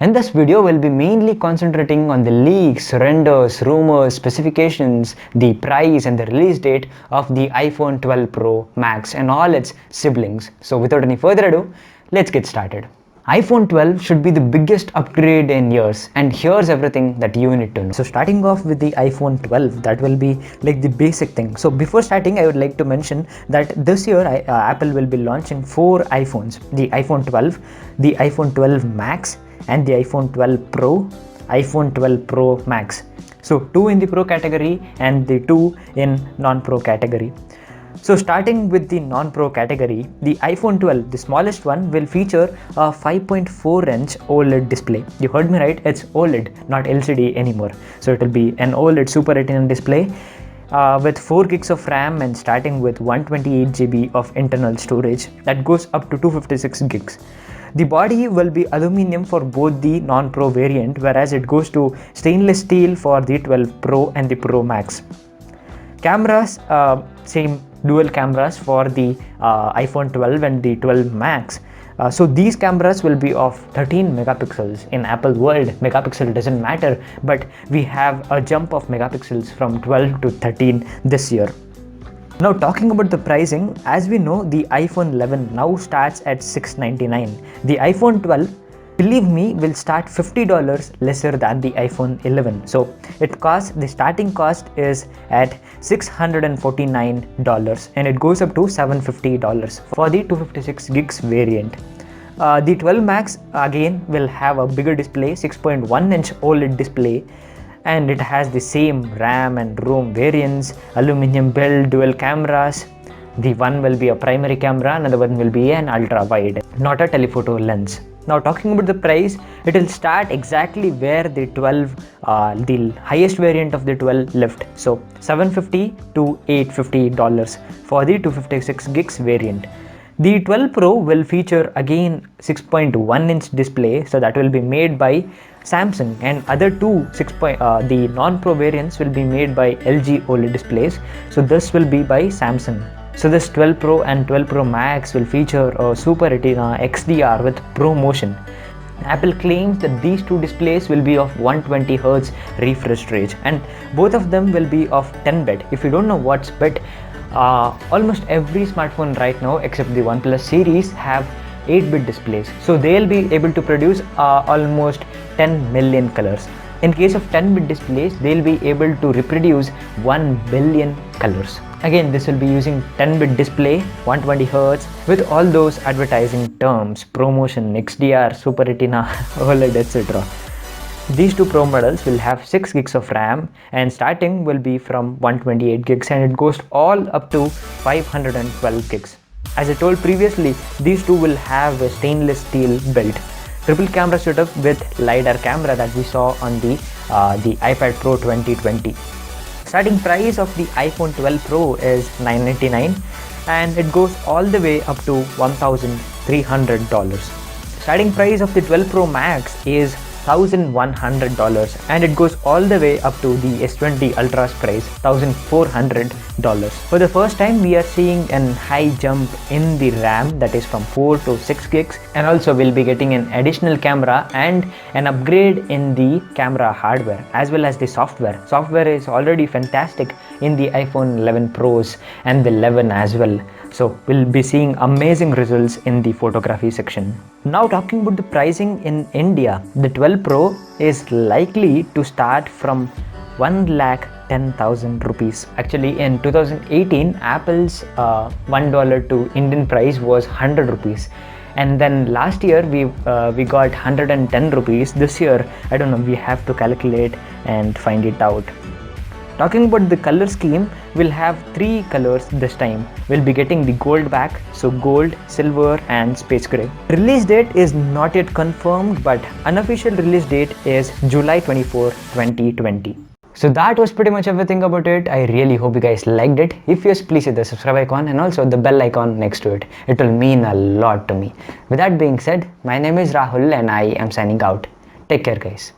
In this video, we'll be mainly concentrating on the leaks, renders, rumors, specifications, the price and the release date of the iPhone 12 Pro Max and all its siblings. So without any further ado, let's get started. iPhone 12 should be the biggest upgrade in years, and here's everything that you need to know. So starting off with the iPhone 12, that will be like the basic thing. So before starting, I would like to mention that this year Apple will be launching 4 iPhones: the iPhone 12, the iPhone 12 Max, and the iPhone 12 Pro, iPhone 12 Pro Max. So 2 in the Pro category and the 2 in non-Pro category. So starting with the non-Pro category, the iPhone 12, the smallest one, will feature a 5.4-inch OLED display. You heard me right, it's OLED, not LCD anymore. So it will be an OLED Super Retina display with 4 gigs of RAM and starting with 128 GB of internal storage that goes up to 256 gigs. The body will be aluminum for both the non-Pro variant, whereas it goes to stainless steel for the 12 Pro and the Pro Max. Cameras, same dual cameras for the iPhone 12 and the 12 Max. So these cameras will be of 13 megapixels. In Apple world, megapixel doesn't matter, but we have a jump of megapixels from 12 to 13 this year. Now talking about the pricing, as we know, the iPhone 11 now starts at $699. The iPhone 12, believe me, will start $50 lesser than the iPhone 11. So the starting cost is at $649 and it goes up to $750 for the 256 gigs variant. The 12 Max again will have a bigger display, 6.1-inch OLED display, and it has the same RAM and ROM variants, aluminum build, dual cameras. The one will be a primary camera, another one will be an ultra wide, not a telephoto lens. Now talking about the price, it will start exactly where the 12, the highest variant of the 12 left. So $750 to $850 for the 256 gigs variant. The 12 Pro will feature again 6.1-inch display, so that will be made by Samsung, and other two the non-Pro variants will be made by LG OLED displays. So this will be by Samsung. So this 12 Pro and 12 Pro Max will feature a Super Retina XDR with Pro Motion. Apple claims that these two displays will be of 120Hz refresh rate, and both of them will be of 10-bit. If you don't know what's bit, almost every smartphone right now except the OnePlus series have 8-bit displays. So they'll be able to produce almost 10 million colors. In case of 10-bit displays, they'll be able to reproduce 1 billion colors. Again, this will be using 10-bit display, 120Hz with all those advertising terms: ProMotion, XDR, Super Retina, OLED, etc. These two Pro models will have 6 gigs of RAM and starting will be from 128 gigs and it goes all up to 512 gigs. As I told previously, these two will have a stainless steel build. Triple camera setup with LiDAR camera that we saw on the iPad Pro 2020. Starting price of the iPhone 12 Pro is $999 and it goes all the way up to $1,300. Starting price of the 12 Pro Max is $1,100 and it goes all the way up to the S20 Ultra's price, $1,400. For the first time, we are seeing an high jump in the RAM, that is from 4 to 6 gigs, and also we'll be getting an additional camera and an upgrade in the camera hardware as well as the software. Software is already fantastic in the iPhone 11 Pros and the 11 as well. So we'll be seeing amazing results in the photography section. Now talking about the pricing in India, the 12 Pro is likely to start from 1,10,000 rupees. Actually, in 2018, Apple's $1 to Indian price was 100 rupees. And then last year we got 110 rupees. This year, I don't know, we have to calculate and find it out. Talking about the color scheme, we'll have 3 colors this time. We'll be getting the gold back, so gold, silver and space gray. Release date is not yet confirmed, but unofficial release date is July 24, 2020. So that was pretty much everything about it. I really hope you guys liked it. If yes, please hit the subscribe icon and also the bell icon next to it. It will mean a lot to me. With that being said, my name is Rahul and I am signing out. Take care guys.